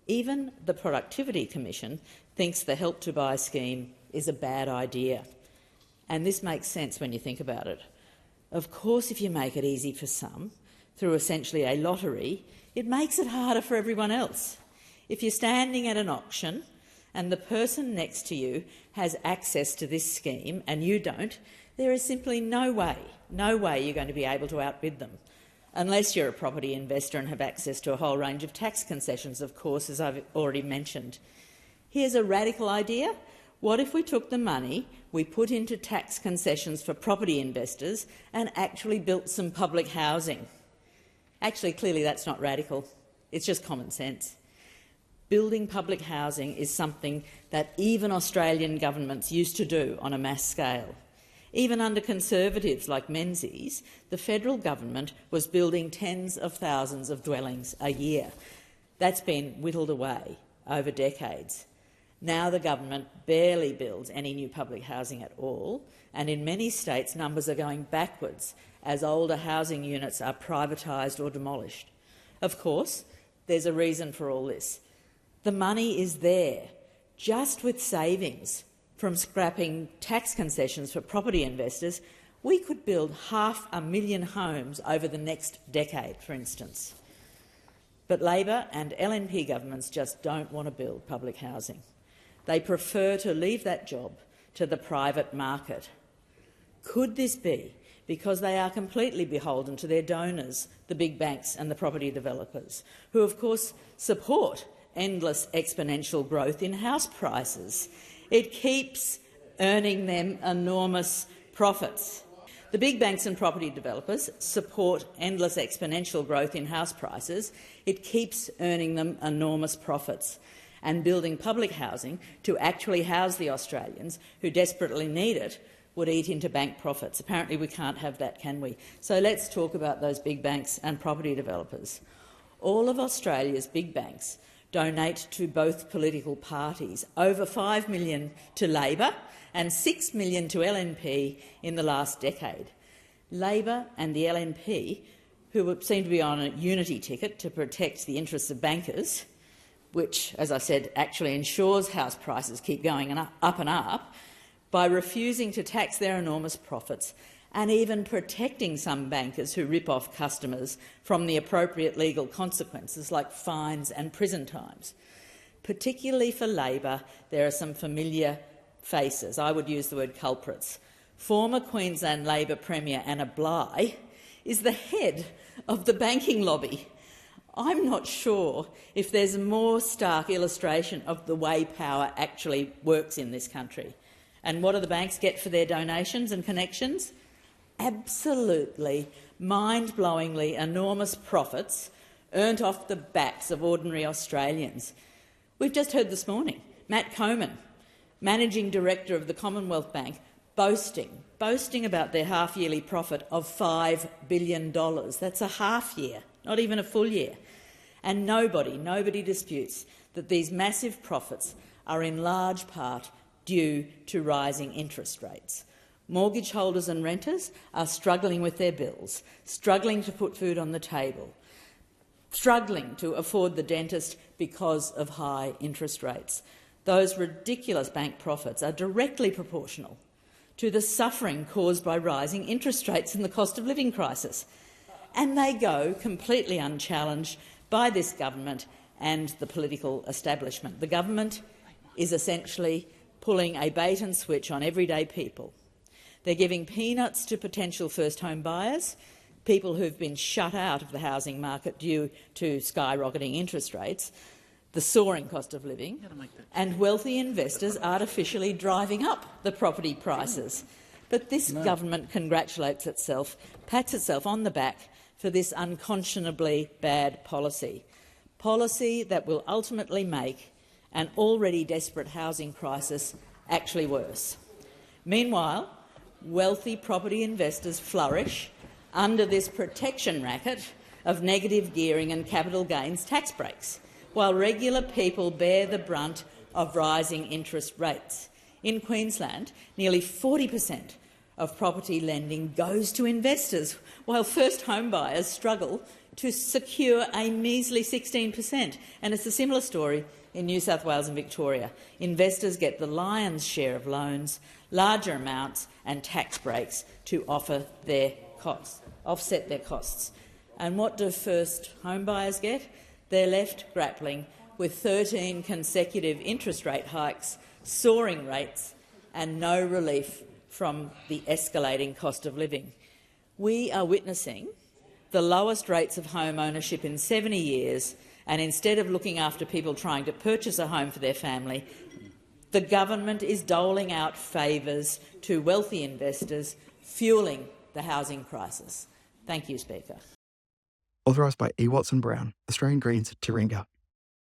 Even the Productivity Commission thinks the Help to Buy scheme is a bad idea. And this makes sense when you think about it. Of course, if you make it easy for some, through essentially a lottery, it makes it harder for everyone else. If you're standing at an auction and the person next to you has access to this scheme and you don't, there is simply no way you're going to be able to outbid them, unless you're a property investor and have access to a whole range of tax concessions, of course, as I've already mentioned. Here's a radical idea. What if we took the money we put into tax concessions for property investors and actually built some public housing? Actually, clearly that's not radical. It's just common sense. Building public housing is something that even Australian governments used to do on a mass scale. Even under Conservatives like Menzies, the federal government was building tens of thousands of dwellings a year. That's been whittled away over decades. Now the government barely builds any new public housing at all, and in many states numbers are going backwards as older housing units are privatised or demolished. Of course, there's a reason for all this. The money is there, just with savings from scrapping tax concessions for property investors. We could build 500,000 homes over the next decade, for instance. But Labor and LNP governments just don't want to build public housing. They prefer to leave that job to the private market. Could this be because they are completely beholden to their donors, the big banks and the property developers, who of course support endless exponential growth in house prices? It keeps earning them enormous profits. The big banks and property developers support endless exponential growth in house prices. It keeps earning them enormous profits. And building public housing to actually house the Australians who desperately need it would eat into bank profits. Apparently we can't have that, can we? So let's talk about those big banks and property developers. All of Australia's big banks donate to both political parties, over $5 million to Labor and $6 million to LNP in the last decade. Labor and the LNP, who seem to be on a unity ticket to protect the interests of bankers, which, as I said, actually ensures house prices keep going up and up, by refusing to tax their enormous profits and even protecting some bankers who rip off customers from the appropriate legal consequences like fines and prison times. Particularly for Labor, there are some familiar faces. I would use the word culprits. Former Queensland Labor Premier Anna Bligh is the head of the banking lobby. I'm not sure if there's a more stark illustration of the way power actually works in this country. And what do the banks get for their donations and connections? Absolutely mind-blowingly enormous profits earned off the backs of ordinary Australians. We've just heard this morning Matt Coman, Managing Director of the Commonwealth Bank, boasting about their half-yearly profit of $5 billion. That's a half year, not even a full year. And nobody disputes that these massive profits are in large part due to rising interest rates. Mortgage holders and renters are struggling with their bills, struggling to put food on the table, struggling to afford the dentist because of high interest rates. Those ridiculous bank profits are directly proportional to the suffering caused by rising interest rates and the cost of living crisis. And they go completely unchallenged by this government and the political establishment. The government is essentially pulling a bait and switch on everyday people. They're giving peanuts to potential first-home buyers, people who've been shut out of the housing market due to skyrocketing interest rates, the soaring cost of living, and wealthy investors artificially driving up the property prices. But this government congratulates itself, pats itself on the back for this unconscionably bad policy that will ultimately make an already desperate housing crisis actually worse. Meanwhile, wealthy property investors flourish under this protection racket of negative gearing and capital gains tax breaks, while regular people bear the brunt of rising interest rates. In Queensland, nearly 40% of property lending goes to investors, while first home buyers struggle to secure a measly 16%. And it's a similar story in New South Wales and Victoria. Investors get the lion's share of loans, larger amounts and tax breaks to offset their costs. And what do first home buyers get? They're left grappling with 13 consecutive interest rate hikes, soaring rates and no relief from the escalating cost of living. We are witnessing the lowest rates of home ownership in 70 years, and instead of looking after people trying to purchase a home for their family, the government is doling out favours to wealthy investors, fuelling the housing crisis. Thank you, Speaker. Authorised by E. Watson Brown, Australian Greens, Taringa.